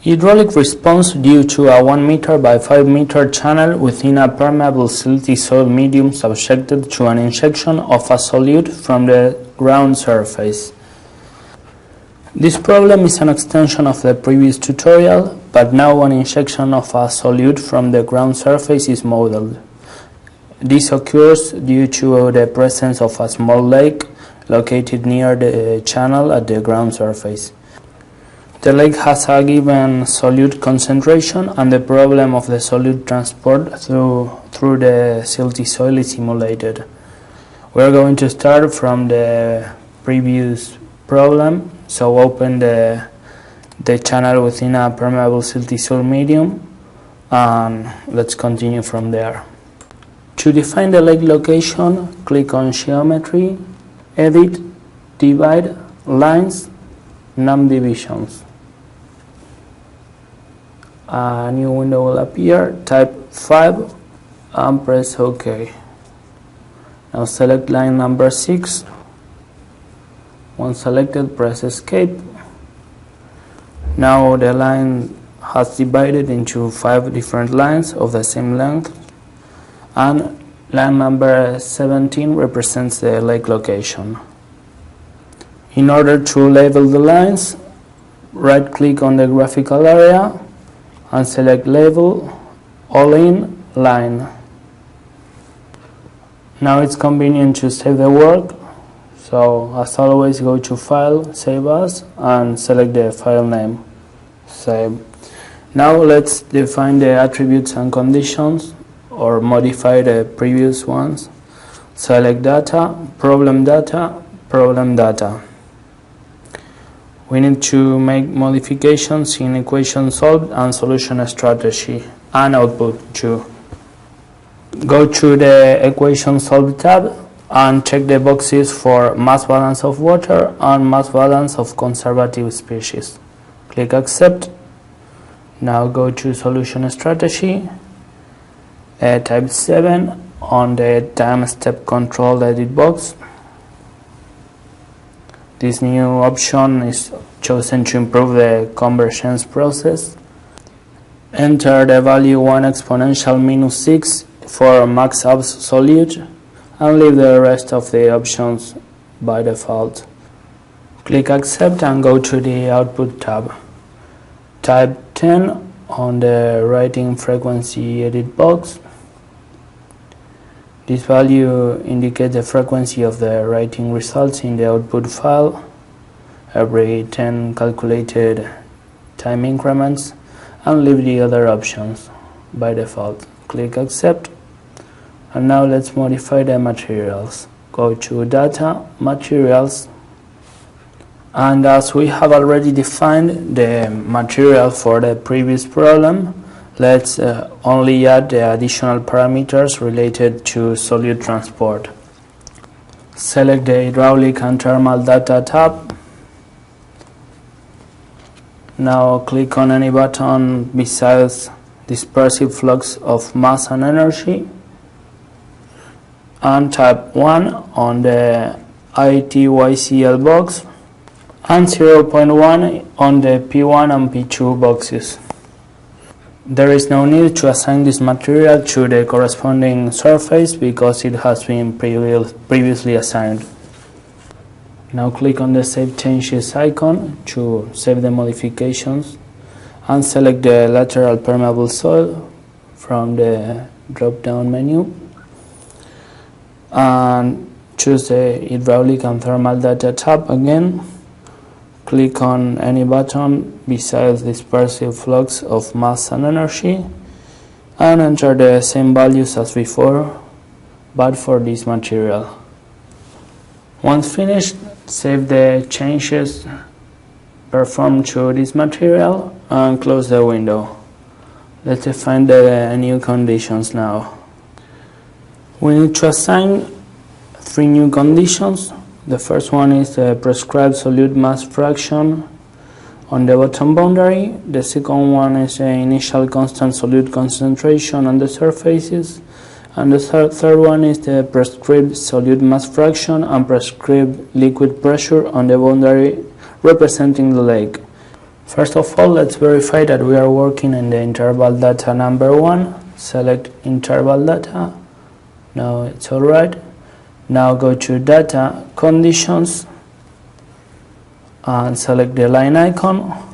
Hydraulic response due to a 1 meter by 5 meter channel within a permeable silty soil medium subjected to an injection of a solute from the ground surface. This problem is an extension of the previous tutorial, but now an injection of a solute from the ground surface is modeled. This occurs due to the presence of a small lake located near the channel at the ground surface. The lake has a given solute concentration, and the problem of the solute transport through the silty soil is simulated. We are going to start from the previous problem, so open the channel within a permeable silty soil medium, and let's continue from there. To define the lake location, click on Geometry, Edit, Divide, Lines, Num Divisions. A new window will appear, type 5 and press OK. Now select line number 6. Once selected, press Escape. Now the line has divided into 5 different lines of the same length, and line number 17 represents the lake location. In order to label the lines, right click on the graphical area and select Label, All in Line. Now it's convenient to save the work, so as always go to File, Save As, and select the file name, Save. Now let's define the attributes and conditions, or modify the previous ones. Select Data, Problem Data, Problem Data. We need to make modifications in equation solved and solution strategy, and output too. Go to the equation solved tab and check the boxes for mass balance of water and mass balance of conservative species. Click Accept. Now go to solution strategy, type 7 on the time step control edit box. This new option is chosen to improve the convergence process. Enter the value 1 exponential minus 6 for max absolute, and leave the rest of the options by default. Click Accept and go to the Output tab. Type 10 on the writing frequency edit box. This value indicates the frequency of the writing results in the output file every 10 calculated time increments, and leave the other options by default. Click Accept. And now let's modify the materials. Go to Data, Materials, and as we have already defined the material for the previous problem, let's only add the additional parameters related to solute transport. Select the Hydraulic and Thermal Data tab. Now click on any button besides Dispersive Flux of Mass and Energy, and type 1 on the ITYCL box, and 0.1 on the P1 and P2 boxes. There is no need to assign this material to the corresponding surface because it has been previously assigned. Now click on the Save Changes icon to save the modifications, and select the lateral permeable soil from the drop-down menu, and choose the Hydraulic and Thermal Data tab again. Click on any button besides Dispersive Flux of Mass and Energy, and enter the same values as before, but for this material. Once finished, save the changes performed to this material and close the window. Let's define the new conditions now. We need to assign 3 new conditions. The first one is the prescribed solute mass fraction on the bottom boundary. The second one is the initial constant solute concentration on the surfaces. And the third one is the prescribed solute mass fraction and prescribed liquid pressure on the boundary representing the lake. First of all, let's verify that we are working in the interval data number 1. Select interval data. Now it's alright. Now go to data conditions and select the line icon.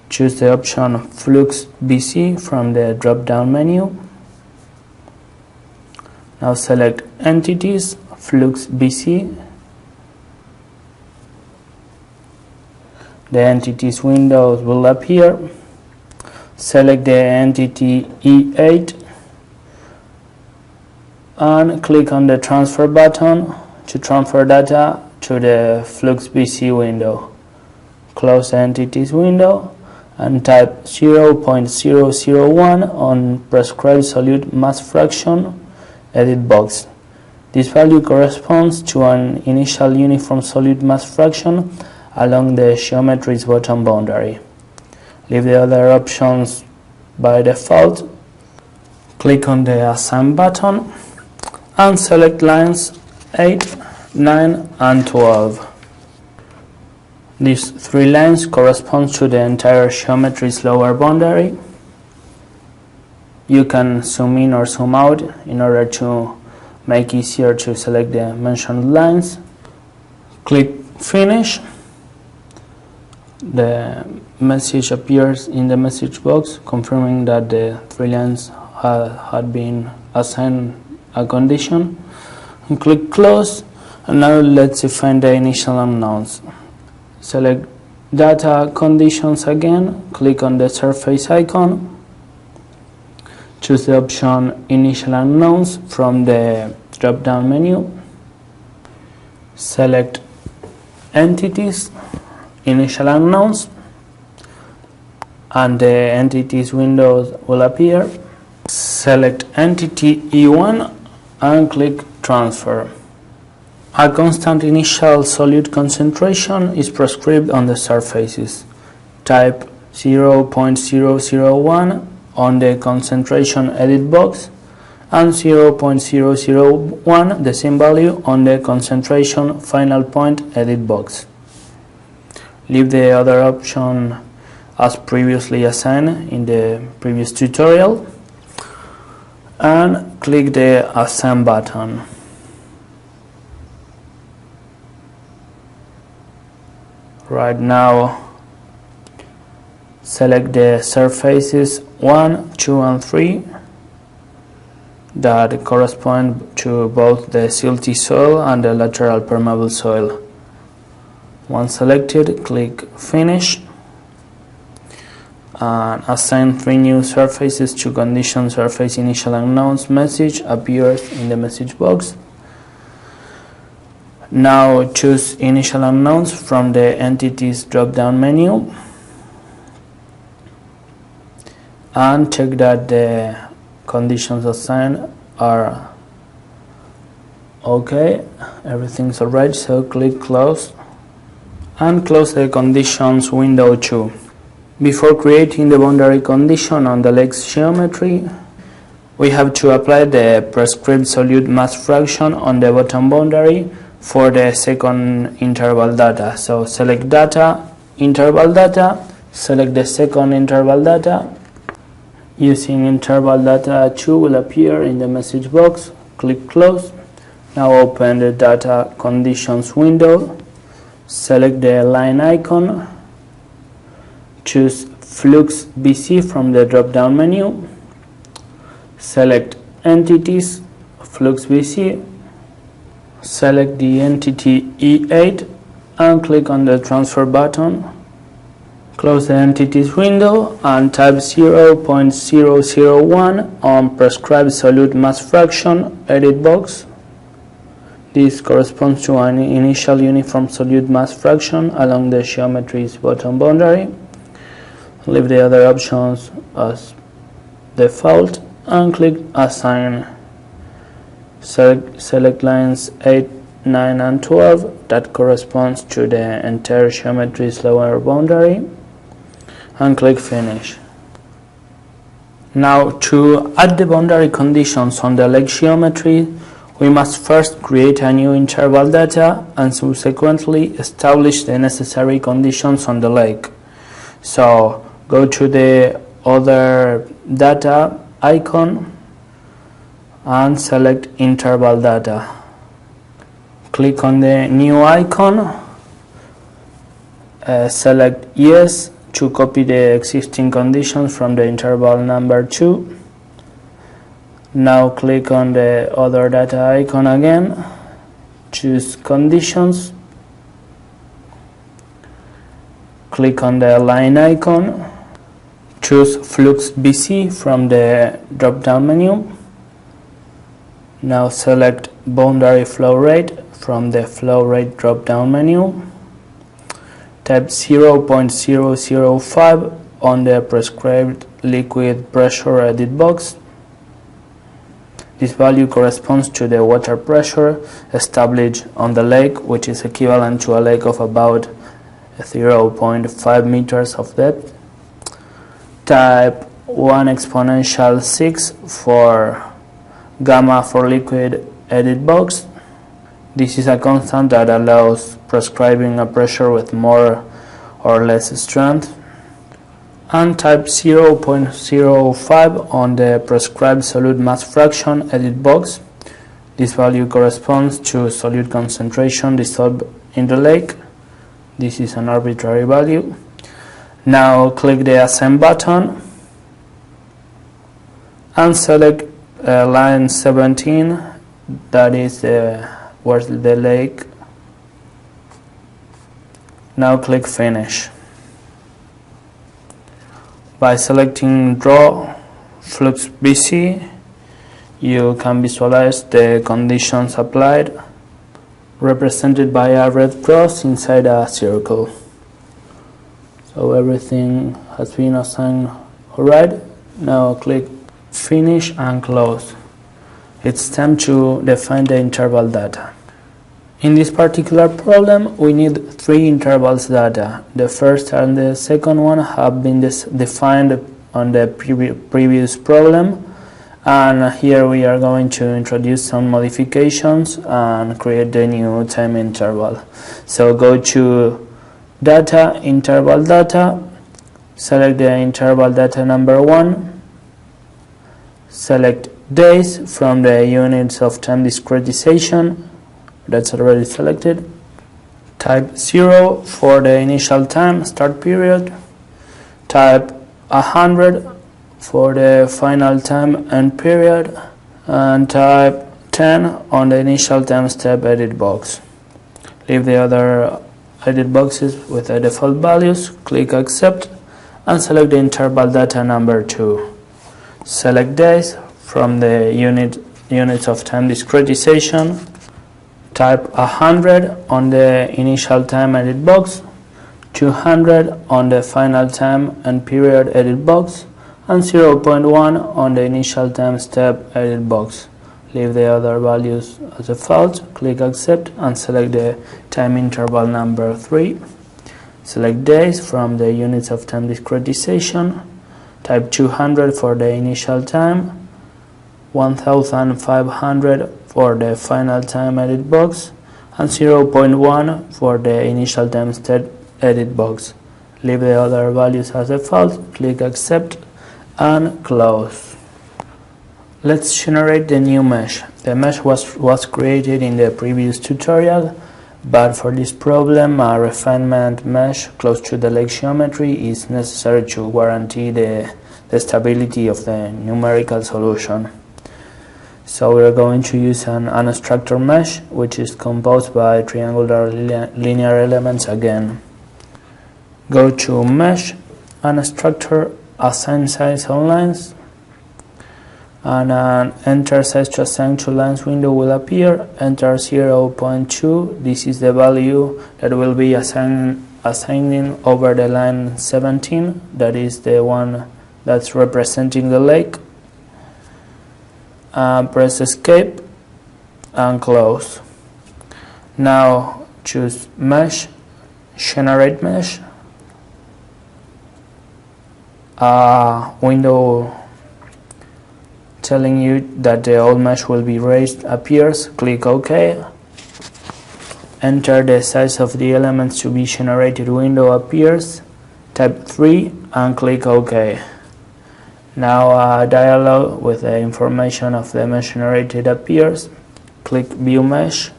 Choose the option Flux BC from the drop down menu. Now select Entities, Flux BC. The entities window will appear. Select the entity E8 and click on the transfer button to transfer data to the Flux BC window. Close the entities window and type 0.001 on prescribed solute mass fraction edit box. This value corresponds to an initial uniform solute mass fraction along the geometry's bottom boundary. Leave the other options by default. Click on the Assign button and select lines 8, 9 and 12. These 3 lines correspond to the entire geometry's lower boundary. You can zoom in or zoom out in order to make easier to select the mentioned lines. Click Finish. The message appears in the message box confirming that the 3 lines had been assigned a condition. And click Close, and now let's define the initial unknowns. Select Data Conditions again, click on the surface icon, choose the option Initial Unknowns from the drop down menu, select Entities, Initial Unknowns, and the Entities window will appear. Select Entity E1 and click Transfer. A constant initial solute concentration is prescribed on the surfaces. Type 0.001 on the concentration edit box and 0.001 the same value on the concentration final point edit box. Leave the other option as previously assigned in the previous tutorial and click the Assign button. Right now, select the surfaces 1, 2 and 3 that correspond to both the silty soil and the lateral permeable soil. Once selected, click Finish and assign 3 new surfaces to condition surface initial unknowns message appears in the message box. Now choose Initial Unknowns from the Entities drop-down menu and check that the conditions assigned are okay. Everything's alright, so click Close and close the Conditions window too. Before creating the boundary condition on the leg's geometry, we have to apply the prescribed solute mass fraction on the bottom boundary for the second interval data. So select Data, Interval Data, select the second interval data. Using interval data 2 will appear in the message box. Click Close. Now open the Data Conditions window. Select the line icon. Choose Flux BC from the drop-down menu. Select Entities, Flux BC. Select the entity E8 and click on the Transfer button. Close the Entities window and type 0.001 on Prescribed Solute Mass Fraction edit box. This corresponds to an initial uniform solute mass fraction along the geometry's bottom boundary. Leave the other options as default and click Assign. Select lines 8, 9 and 12 that corresponds to the entire geometry's lower boundary and click Finish. Now to add the boundary conditions on the leg geometry, We must first create a new interval data and subsequently establish the necessary conditions on the lake. So go to the other data icon and select interval data. Click on the new icon, select yes to copy the existing conditions from the interval number 2. Now click on the other data icon again, choose conditions, click on the line icon, choose flux BC from the drop-down menu. Now select boundary flow rate from the flow rate drop-down menu. Type 0.005 on the prescribed liquid pressure edit box. This value corresponds to the water pressure established on the lake, which is equivalent to a lake of about 0.5 meters of depth. Type 1 exponential 6 for gamma for liquid edit box. This is a constant that allows prescribing a pressure with more or less strength. And type 0.05 on the prescribed solute mass fraction edit box. This value corresponds to solute concentration dissolved in the lake. This is an arbitrary value. Now click the Assign button and select line 17, that is where's the lake. Now click Finish. By selecting Draw Flux BC, you can visualize the conditions applied, represented by a red cross inside a circle. So everything has been assigned alright. Now click Finish and Close. It's time to define the interval data. In this particular problem, we need 3 intervals data. The first and the second one have been defined on the previous problem, and here we are going to introduce some modifications and create the new time interval. So go to Data, Interval Data, select the interval data number 1, select days from the units of time discretization. That's already selected. Type 0 for the initial time start period. Type 100 for the final time end period. And type 10 on the initial time step edit box. Leave the other edit boxes with the default values. Click Accept and select the interval data number 2. Select days from the units of time discretization. Type 100 on the initial time edit box, 200 on the final time and period edit box, and 0.1 on the initial time step edit box. Leave the other values as default, click Accept and select the time interval number 3. Select days from the units of time discretization. Type 200 for the initial time, 1500 for the final time edit box, and 0.1 for the initial time step edit box. Leave the other values as default, click Accept and Close. Let's generate the new mesh. The mesh was created in the previous tutorial, but for this problem a refinement mesh close to the lake geometry is necessary to guarantee the stability of the numerical solution. So we are going to use an unstructured mesh, which is composed by triangular linear elements again. Go to Mesh, Unstructured, Assign Size on Lines, and an Enter Size to Assign to Lines window will appear. Enter 0.2. This is the value that will be assigning over the line 17. That is the one that's representing the lake. Press Escape and Close. Now choose Mesh, Generate Mesh. A window telling you that the old mesh will be raised appears. Click OK. Enter the size of the elements to be generated window appears. Type 3 and click OK. Now a dialog with the information of the mesh generated appears. Click View Mesh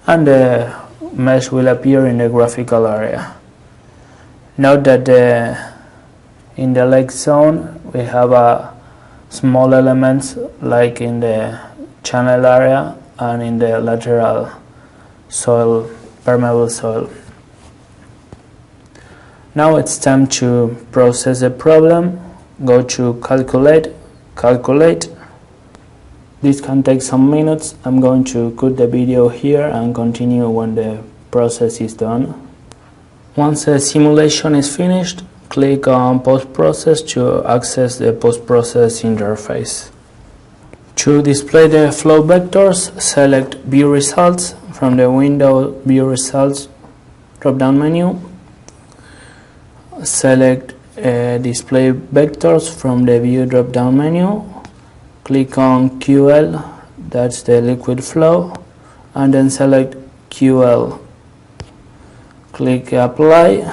and the mesh will appear in the graphical area. Note that in the lake zone we have small elements like in the channel area and in the lateral soil, permeable soil. Now it's time to process the problem. Go to Calculate. This can take some minutes. I'm going to cut the video here and continue when the process is done. Once the simulation is finished, click on Post-Process to access the post-process interface. To display the flow vectors, select View Results from the window View Results drop-down menu. Select Display Vectors from the View drop-down menu. Click on QL, that's the liquid flow, and then select QL. Click Apply.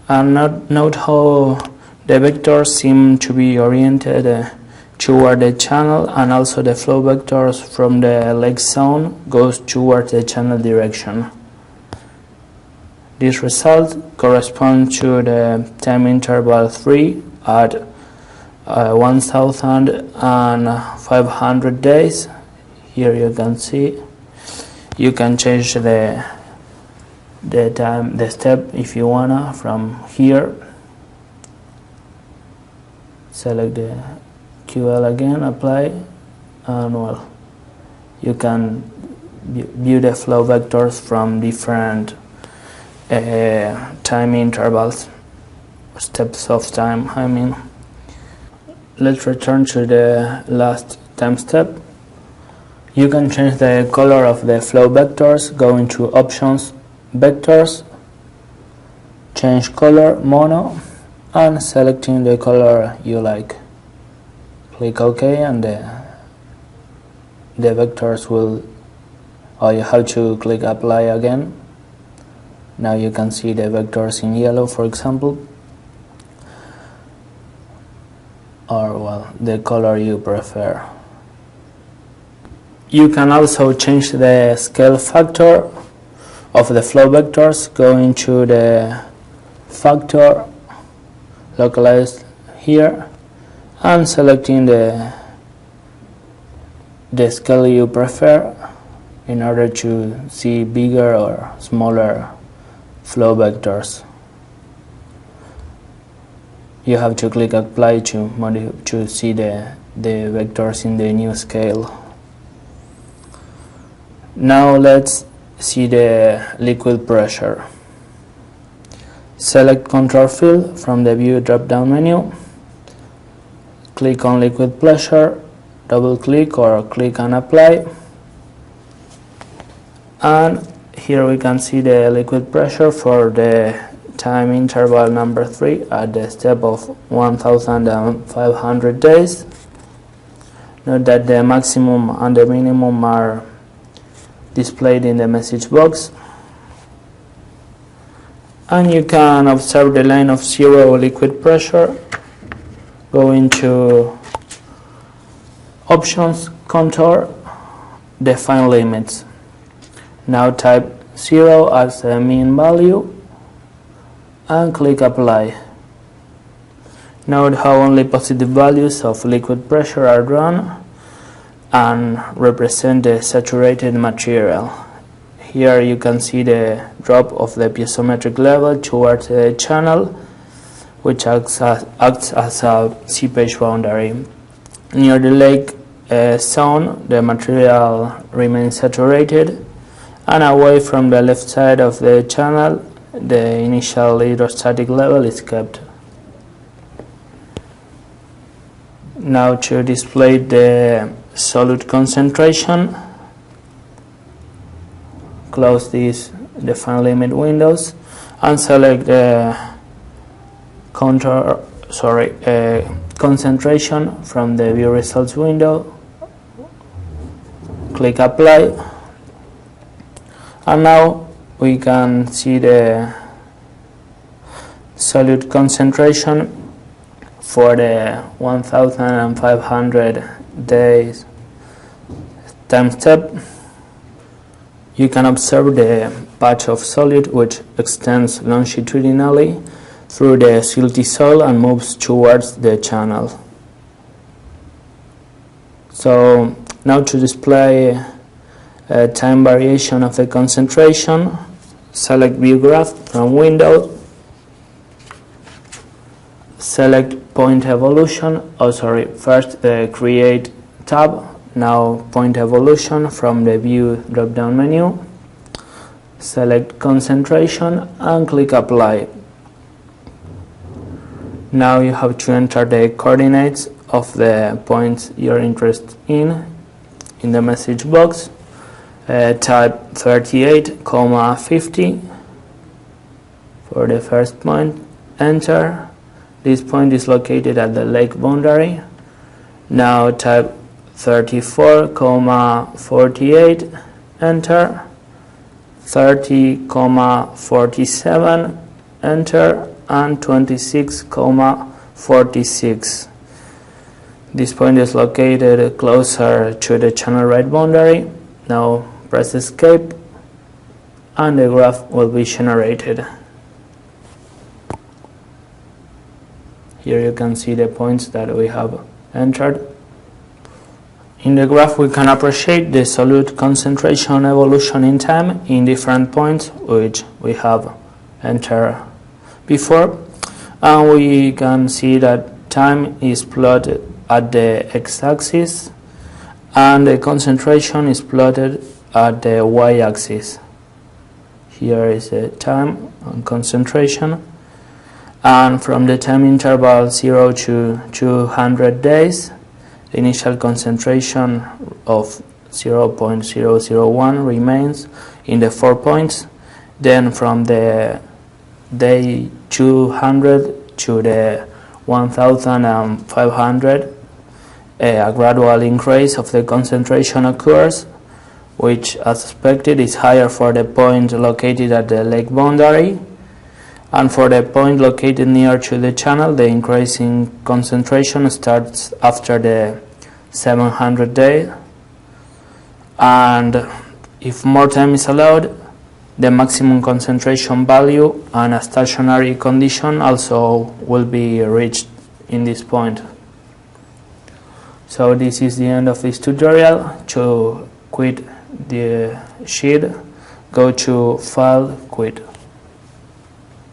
And note how the vectors seem to be oriented toward the channel, and also the flow vectors from the lake zone goes towards the channel direction. This result corresponds to the time interval 3 at 1,500 days. Here you can see. You can change the step if you wanna from here. Select the QL again, apply, and well, you can view the flow vectors from different time intervals, steps of time, I mean. Let's return to the last time step. You can change the color of the flow vectors, go into Options, Vectors, change color, mono, and selecting the color you like. Click OK and the vectors will, or you have to click Apply again. Now you can see the vectors in yellow, for example, or well, the color you prefer. You can also change the scale factor of the flow vectors, go into the factor, localized here, and selecting the scale you prefer in order to see bigger or smaller flow vectors. You have to click Apply to see the vectors in the new scale. Now let's see the liquid pressure. Select Control Field from the View drop-down menu. Click on Liquid Pressure, double click or click and Apply. And here we can see the liquid pressure for the time interval number 3 at the step of 1,500 days. Note that the maximum and the minimum are displayed in the message box. And you can observe the line of 0 liquid pressure. Go into Options, Contour, Define Limits. Now type 0 as the mean value and click Apply. Note how only positive values of liquid pressure are drawn and represent the saturated material. Here you can see the drop of the piezometric level towards the channel, which acts as a seepage boundary. Near the lake zone, the material remains saturated, and away from the left side of the channel, the initial hydrostatic level is kept. Now to display the solute concentration, close these define limit windows and select the contour concentration from the view results window, click apply, and now we can see the solute concentration for the 1500 days time step. You can observe the patch of solute which extends longitudinally through the silty soil and moves towards the channel. So now to display a time variation of the concentration, select view graph from window, select point evolution, first create tab, now point evolution from the view drop down menu, select concentration and click apply. Now you have to enter the coordinates of the points you're interested in the message box. Type 38,50 for the first point, enter. This point is located at the lake boundary. Now type 34,48, enter. 30,47, enter, and 26,46. This point is located closer to the channel right boundary. Now press escape and the graph will be generated. Here you can see the points that we have entered. In the graph we can appreciate the solute concentration evolution in time in different points which we have entered before, and we can see that time is plotted at the x-axis and the concentration is plotted at the y-axis. Here is the time and concentration, and from the time interval 0 to 200 days, the initial concentration of 0.001 remains in the 4 points. Then from the day 200 to the 1500, a gradual increase of the concentration occurs, which as expected is higher for the point located at the lake boundary, and for the point located near to the channel, the increasing concentration starts after the 700 day, and if more time is allowed, the maximum concentration value and a stationary condition also will be reached in this point. So this is the end of this tutorial. To quit the sheet, go to File, Quit.